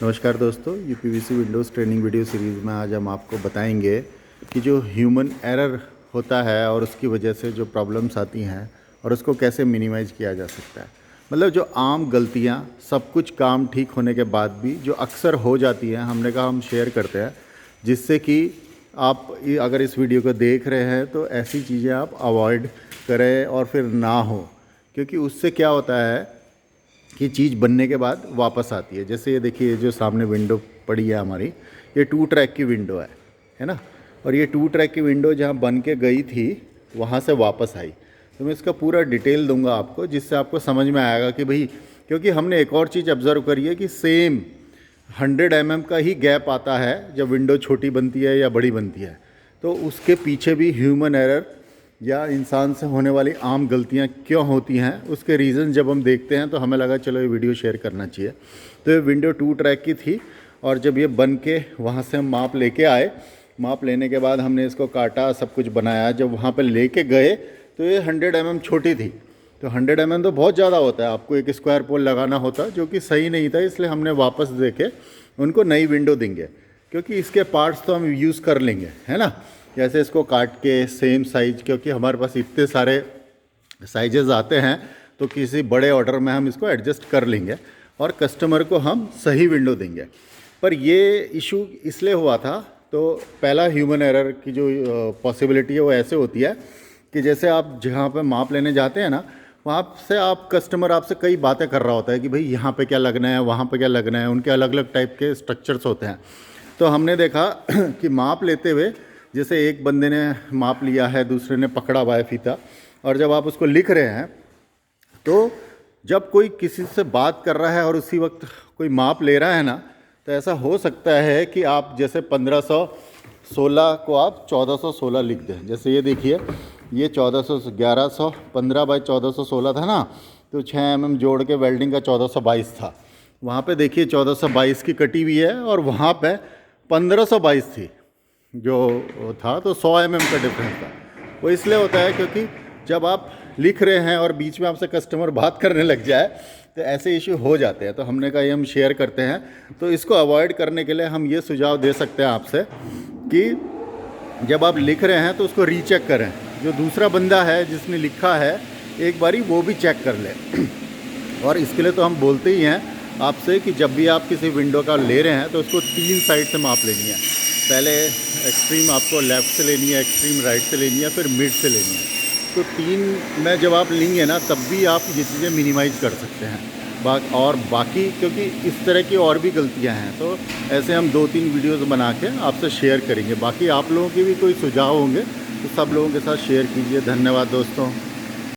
नमस्कार दोस्तों, UPVC Windows training video series में आज हम आपको बताएंगे कि जो ह्यूमन एरर होता है और उसकी वजह से जो प्रॉब्लम्स आती हैं और उसको कैसे मिनिमाइज़ किया जा सकता है। मतलब जो आम गलतियां सब कुछ काम ठीक होने के बाद भी जो अक्सर हो जाती हैं, हमने कहा हम शेयर करते हैं, जिससे कि आप अगर इस वीडियो को देख रहे हैं तो ऐसी चीज़ें आप अवॉइड करें और फिर ना हो, क्योंकि उससे क्या होता है कि चीज़ बनने के बाद वापस आती है। जैसे ये देखिए, जो सामने विंडो पड़ी है हमारी, ये 2 ट्रैक की विंडो है ना। और ये 2 ट्रैक की विंडो जहाँ बन के गई थी वहाँ से वापस आई। तो मैं इसका पूरा डिटेल दूंगा आपको, जिससे आपको समझ में आएगा कि भाई, क्योंकि हमने एक और चीज़ ऑब्ज़र्व करी है कि सेम 100 का ही गैप आता है जब विंडो छोटी बनती है या बड़ी बनती है। तो उसके पीछे भी ह्यूमन एरर या इंसान से होने वाली आम गलतियां क्यों होती हैं, उसके रीज़न जब हम देखते हैं तो हमें लगा चलो ये वीडियो शेयर करना चाहिए। तो ये विंडो 2 ट्रैक की थी और जब ये बन के वहाँ से हम माप लेके आए, माप लेने के बाद हमने इसको काटा, सब कुछ बनाया। जब वहाँ पे लेके गए तो ये 100 छोटी थी। तो 100 तो बहुत ज़्यादा होता है, आपको एक स्क्वायर पोल लगाना होता, जो कि सही नहीं था। इसलिए हमने वापस देके उनको नई विंडो देंगे, क्योंकि इसके पार्ट्स तो हम यूज़ कर लेंगे, है ना। जैसे इसको काट के सेम साइज, क्योंकि हमारे पास इतने सारे साइजेस आते हैं तो किसी बड़े ऑर्डर में हम इसको एडजस्ट कर लेंगे और कस्टमर को हम सही विंडो देंगे। पर ये इशू इसलिए हुआ था, तो पहला ह्यूमन एरर की जो पॉसिबिलिटी है वो ऐसे होती है कि जैसे आप जहाँ पे माप लेने जाते हैं ना, वहाँ से आप कस्टमर आपसे कई बातें कर रहा होता है कि भाई यहाँ पे क्या लगना है, वहाँ पे क्या लगना है। उनके अलग अलग टाइप के स्ट्रक्चर्स होते हैं। तो हमने देखा कि माप लेते हुए, जैसे एक बंदे ने माप लिया है, दूसरे ने पकड़ा हुआ है फीता, और जब आप उसको लिख रहे हैं तो जब कोई किसी से बात कर रहा है और उसी वक्त कोई माप ले रहा है ना, तो ऐसा हो सकता है कि आप जैसे 1516 को आप 1416 लिख दें। जैसे ये देखिए, ये 1115 बाई 1416 था ना, तो 6 mm जोड़ के वेल्डिंग का 1422 था। वहाँ पे देखिए 1422 की कटी हुई है और वहाँ पे 1522 थी जो था, तो 100 mm का डिफरेंस था। वो इसलिए होता है क्योंकि जब आप लिख रहे हैं और बीच में आपसे कस्टमर बात करने लग जाए तो ऐसे इशू हो जाते हैं। तो हमने कहा ये हम शेयर करते हैं। तो इसको अवॉइड करने के लिए हम ये सुझाव दे सकते हैं आपसे कि जब आप लिख रहे हैं तो उसको रीचेक करें। जो दूसरा बंदा है जिसने लिखा है, एक बारी वो भी चेक कर ले। और इसके लिए तो हम बोलते ही हैं आपसे कि जब भी आप किसी विंडो का ले रहे हैं तो उसको 3 साइड से माप लेनी है। पहले एक्सट्रीम आपको लेफ़्ट से लेनी है, एक्सट्रीम राइट से लेनी है, फिर मिड से लेनी है। तो 3 में जब आप लेंगे ना, तब भी आप ये चीज़ें मिनिमाइज़ कर सकते हैं। और बाकी, क्योंकि इस तरह की और भी गलतियां हैं, तो ऐसे हम 2-3 वीडियोस बना के आपसे शेयर करेंगे। बाकी आप लोगों के भी कोई सुझाव होंगे तो सब लोगों के साथ शेयर कीजिए। धन्यवाद दोस्तों।